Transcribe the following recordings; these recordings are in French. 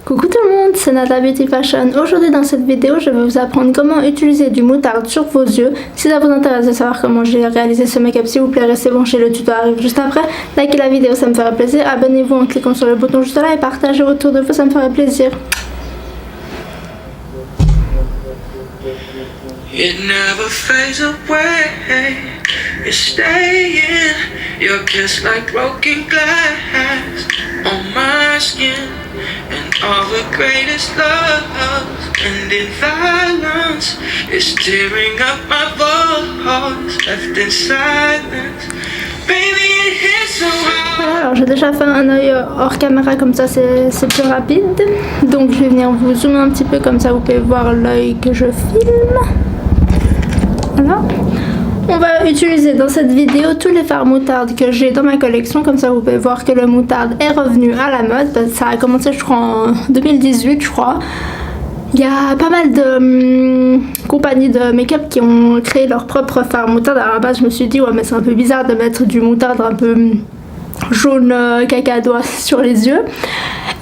Coucou tout le monde, c'est Nata Beauty Fashion. Aujourd'hui dans cette vidéo, je vais vous apprendre comment utiliser du moutarde sur vos yeux. Si ça vous intéresse de savoir comment j'ai réalisé ce make-up, s'il vous plaît, restez branchés, le tuto arrive juste après. Likez la vidéo, ça me ferait plaisir. Abonnez-vous en cliquant sur le bouton juste là et partagez autour de vous, ça me ferait plaisir. It never fades away, it's staying. Your kiss like broken glass on my skin. And all the greatest loves end in violence. It's tearing up my voice, left in silence. Baby, it hits so hard. Voilà, alors j'ai déjà fait un œil hors caméra, comme ça c'est plus rapide. Donc je vais venir vous zoomer un petit peu, comme ça vous pouvez voir l'œil que je filme. Voilà. On va utiliser dans cette vidéo tous les fards moutarde que j'ai dans ma collection, comme ça vous pouvez voir que le moutarde est revenu à la mode. Ça a commencé je crois en 2018 je crois. Il y a pas mal de compagnies de make-up qui ont créé leur propre fard moutarde. Alors à la base je me suis dit ouais mais c'est un peu bizarre de mettre du moutarde un peu jaune cacadois sur les yeux.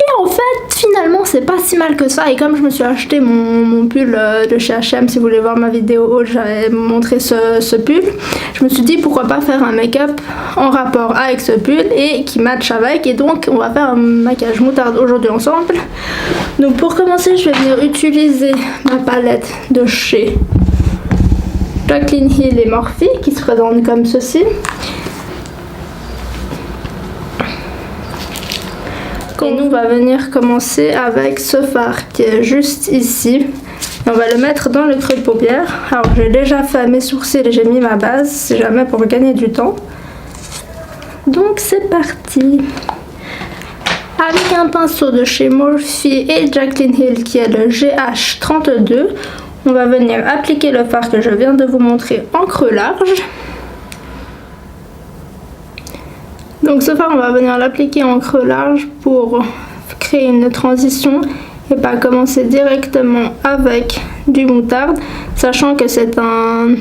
Et en fait finalement c'est pas si mal que ça. Et comme je me suis acheté mon pull de chez H&M, si vous voulez voir ma vidéo haut, j'avais montré ce pull, je me suis dit pourquoi pas faire un make-up en rapport avec ce pull et qui match avec. Et donc on va faire un maquillage moutarde aujourd'hui ensemble. Donc pour commencer je vais venir utiliser ma palette de chez Jaclyn Hill et Morphe qui se présente comme ceci. Et nous on va venir commencer avec ce fard qui est juste ici. Et on va le mettre dans le creux de paupière. Alors j'ai déjà fait mes sourcils et j'ai mis ma base, si jamais, pour gagner du temps. Donc c'est parti. Avec un pinceau de chez Morphe et Jaclyn Hill qui est le GH32, on va venir appliquer le fard que je viens de vous montrer en creux large. Donc ce fard on va venir l'appliquer en creux large pour créer une transition et pas commencer directement avec du moutarde, sachant que c'est un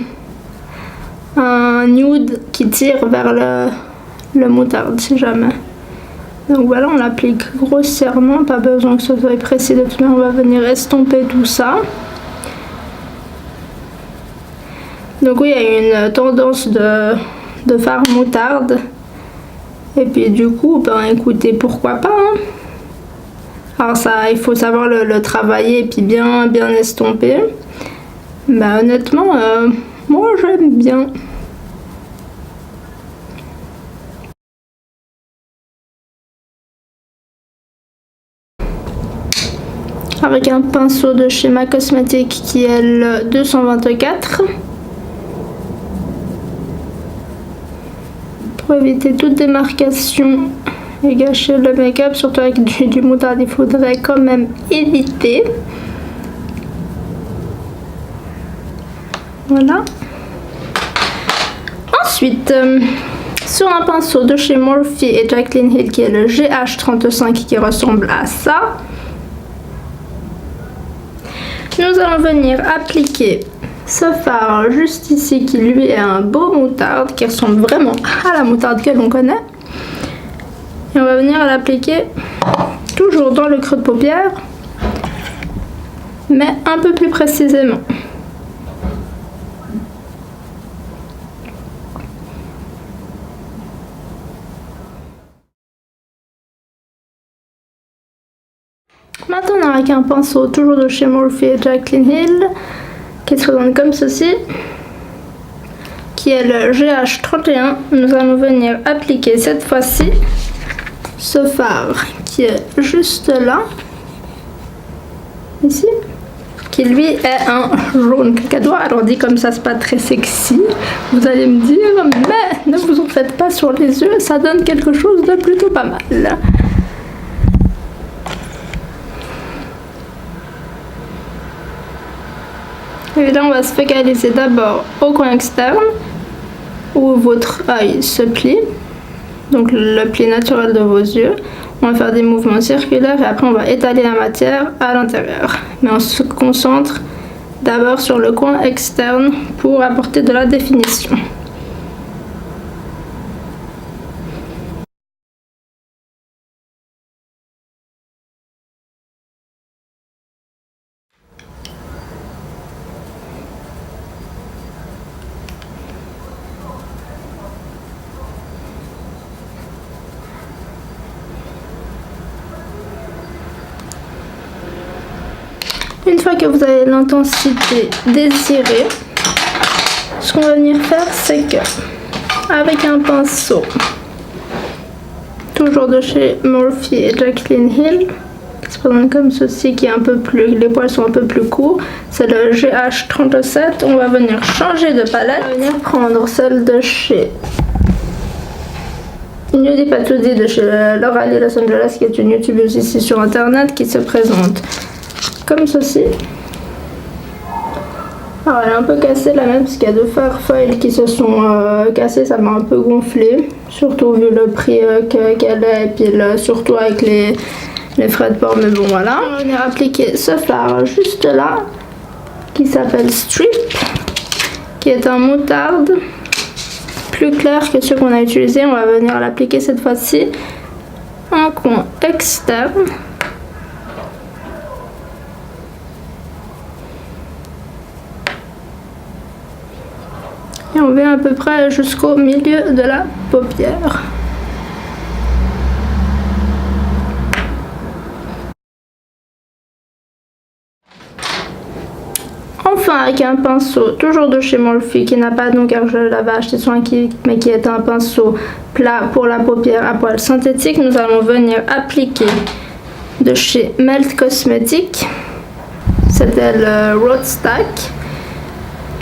nude qui tire vers le moutarde si jamais. Donc voilà, on l'applique grossièrement, pas besoin que ce soit précis de toute manière, on va venir estomper tout ça. Donc oui, il y a une tendance de fard moutarde. Et puis du coup, ben écoutez, pourquoi pas hein. Alors ça, il faut savoir le travailler et puis bien estomper. Ben honnêtement, moi j'aime bien. Avec un pinceau de chez MAC Cosmetics qui est le 224. Pour éviter toute démarcation et gâcher le make-up, surtout avec du moutarde, il faudrait quand même éviter. Voilà. Ensuite, sur un pinceau de chez Morphe et Jaclyn Hill qui est le GH35 qui ressemble à ça, nous allons venir appliquer ce fard juste ici qui lui est un beau moutarde qui ressemble vraiment à la moutarde que l'on connaît. Et on va venir l'appliquer toujours dans le creux de paupière, mais un peu plus précisément. Maintenant avec un pinceau toujours de chez Morphe et Jaclyn Hill qui se présente comme ceci, qui est le GH31, nous allons venir appliquer cette fois-ci ce fard qui est juste là, ici, qui lui est un jaune cacadois. Alors dit comme ça c'est pas très sexy, vous allez me dire, mais ne vous en faites pas sur les yeux, ça donne quelque chose de plutôt pas mal. Et là on va se focaliser d'abord au coin externe où votre œil se plie, donc le pli naturel de vos yeux. On va faire des mouvements circulaires et après on va étaler la matière à l'intérieur. Mais on se concentre d'abord sur le coin externe pour apporter de la définition. Une fois que vous avez l'intensité désirée, ce qu'on va venir faire, c'est que avec un pinceau, toujours de chez Morphe et Jaclyn Hill, qui se présente comme ceci, qui est un peu plus, les poils sont un peu plus courts, c'est le GH37. On va venir changer de palette. On va venir prendre celle de chez Nudie Patchouli de chez Laura Lee Los Angeles, qui est une youtubeuse ici sur internet, qui se présente comme ceci. Alors elle est un peu cassée la même, parce qu'il y a deux foils qui se sont cassés, ça m'a un peu gonflé, surtout vu le prix qu'elle est, et puis surtout avec les frais de port, mais bon voilà. On va venir appliquer ce fard juste là, qui s'appelle Strip, qui est un moutarde plus clair que ceux qu'on a utilisé. On va venir l'appliquer cette fois-ci en coin externe. Et on vient à peu près jusqu'au milieu de la paupière. Enfin, avec un pinceau, toujours de chez Morphe, qui n'a pas de nom car je l'avais acheté sur un kit, mais qui est un pinceau plat pour la paupière à poils synthétique, nous allons venir appliquer de chez Melt Cosmetics, c'était le Road Stack,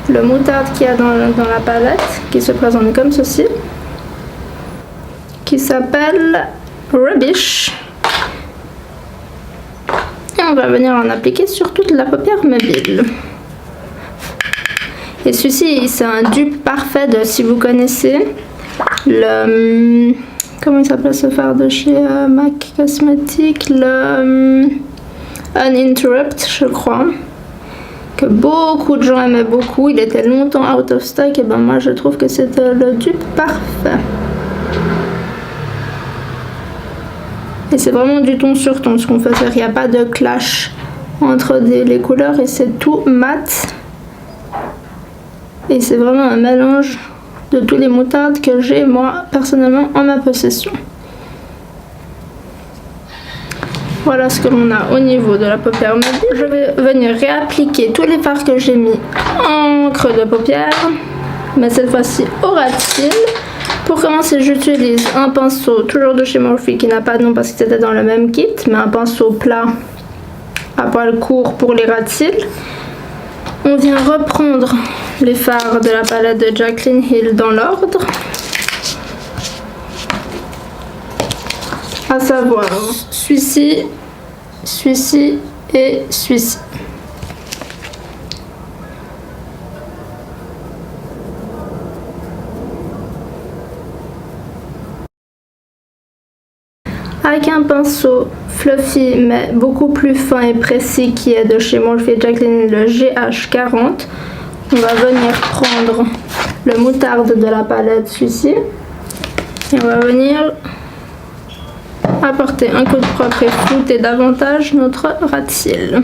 le moutarde qu'il y a dans la palette, qui se présente comme ceci, qui s'appelle Rubbish. Et on va venir en appliquer sur toute la paupière mobile. Et celui-ci, c'est un dupe parfait de, si vous connaissez le, comment il s'appelle ce fard de chez MAC Cosmetics, le Uninterrupt, je crois, que beaucoup de gens aimaient beaucoup. Il était longtemps out of stock, et ben moi je trouve que c'est le dupe parfait. Et c'est vraiment du ton sur ton ce qu'on fait faire, il n'y a pas de clash entre les couleurs, et c'est tout mat. Et c'est vraiment un mélange de tous les moutardes que j'ai moi personnellement en ma possession. Voilà ce que l'on a au niveau de la paupière mobile. Je vais venir réappliquer tous les fards que j'ai mis en creux de paupière, mais cette fois-ci au ras de cils. Pour commencer, j'utilise un pinceau toujours de chez Morphe qui n'a pas de nom parce que c'était dans le même kit, mais un pinceau plat à poils courts pour les ras de cils. On vient reprendre les fards de la palette de Jaclyn Hill dans l'ordre, à savoir celui-ci, celui-ci et celui-ci. Avec un pinceau fluffy mais beaucoup plus fin et précis qui est de chez Morphe et Jaclyn, le GH40, on va venir prendre le moutarde de la palette, celui-ci, et on va venir apporter un coup de propre et flouter davantage notre ras de cils.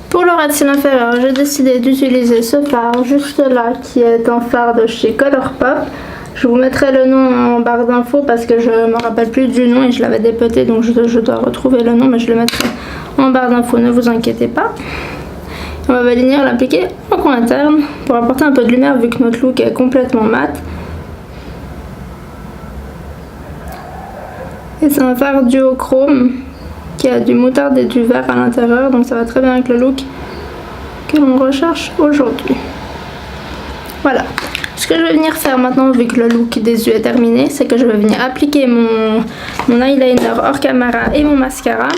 Pour le ras de cils inférieur, j'ai décidé d'utiliser ce fard juste là, qui est un fard de chez Colourpop. Je vous mettrai le nom en barre d'infos parce que je ne me rappelle plus du nom et je l'avais dépoté, donc je dois retrouver le nom, mais je le mettrai en barre d'infos, ne vous inquiétez pas. On va venir l'appliquer en coin interne pour apporter un peu de lumière vu que notre look est complètement mat. Et c'est un fard duochrome qui a du moutarde et du vert à l'intérieur, donc ça va très bien avec le look que l'on recherche aujourd'hui. Voilà. Ce que je vais venir faire maintenant, vu que le look des yeux est terminé, c'est que je vais venir appliquer mon eyeliner hors caméra et mon mascara.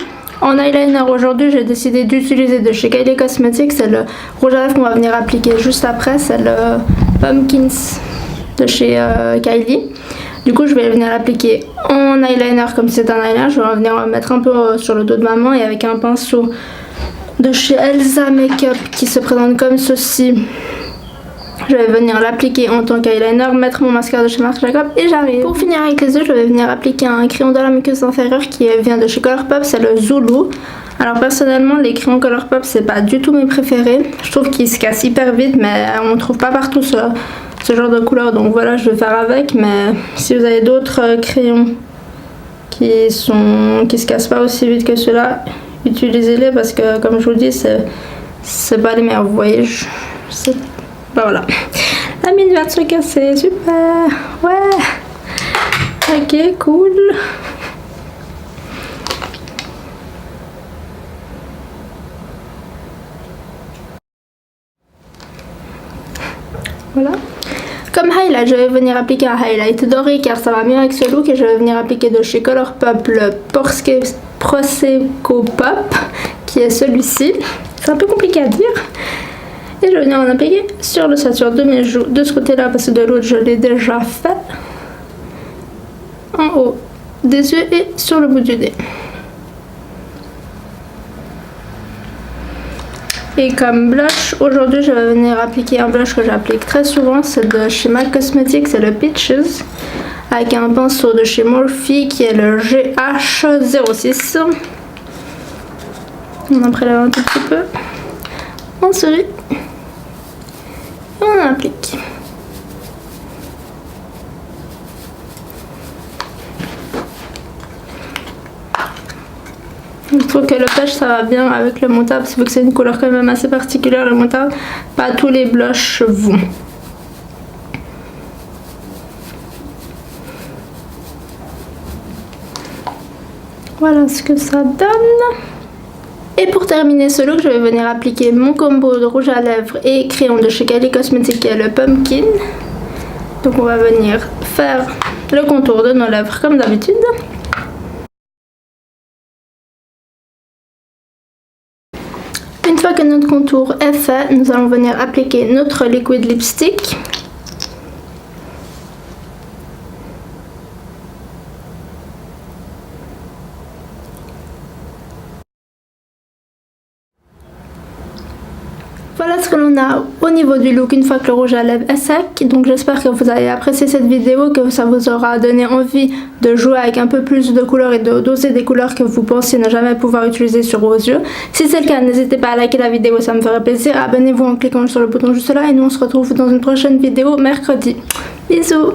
En eyeliner aujourd'hui, j'ai décidé d'utiliser de chez Kylie Cosmetics, c'est le rouge à lèvres qu'on va venir appliquer juste après, c'est le Pumpkins de chez Kylie. Du coup, je vais venir l'appliquer en eyeliner comme c'est un eyeliner. Je vais venir le mettre un peu sur le dos de ma main et avec un pinceau de chez Elsa Makeup qui se présente comme ceci. Je vais venir l'appliquer en tant qu'eyeliner, mettre mon mascara de chez Marc Jacob et j'arrive. Pour finir avec les yeux, je vais venir appliquer un crayon de la muqueuse inférieure qui vient de chez Colourpop, c'est le Zulu. Alors personnellement, les crayons Colourpop, c'est pas du tout mes préférés. Je trouve qu'ils se cassent hyper vite, mais on ne trouve pas partout ce genre de couleur, donc voilà, je vais faire avec. Mais si vous avez d'autres crayons qui se cassent pas aussi vite que ceux-là, utilisez-les parce que comme je vous dis, c'est pas les meilleurs. Vous voyez, voilà. La mine vient de se casser, super, ouais. Ok, cool. Voilà. Comme highlight, je vais venir appliquer un highlight doré car ça va mieux avec ce look et je vais venir appliquer de chez Colourpop le Prosecco Pop qui est celui-ci. C'est un peu compliqué à dire. Et je vais venir en appliquer sur l'ossature de mes joues de ce côté-là parce que de l'autre je l'ai déjà fait. En haut des yeux et sur le bout du nez. Et comme blush, aujourd'hui je vais venir appliquer un blush que j'applique très souvent, c'est de chez MAC Cosmetics, c'est le Peaches, avec un pinceau de chez Morphe qui est le GH06. On en prélève un tout petit peu, on sourit, et on applique. Je trouve que le pêche ça va bien avec le moutarde, parce que c'est une couleur quand même assez particulière, le moutarde. Pas tous les blushs vont. Voilà ce que ça donne. Et pour terminer ce look, je vais venir appliquer mon combo de rouge à lèvres et crayon de chez Kylie Cosmetics qui est le Pumpkin. Donc on va venir faire le contour de nos lèvres comme d'habitude. Une fois que notre contour est fait, nous allons venir appliquer notre liquid lipstick. Voilà ce que l'on a au niveau du look une fois que le rouge à lèvres est sec. Donc j'espère que vous avez apprécié cette vidéo, que ça vous aura donné envie de jouer avec un peu plus de couleurs et de doser des couleurs que vous pensiez ne jamais pouvoir utiliser sur vos yeux. Si c'est le cas, n'hésitez pas à liker la vidéo, ça me ferait plaisir. Abonnez-vous en cliquant sur le bouton juste là et nous on se retrouve dans une prochaine vidéo mercredi. Bisous!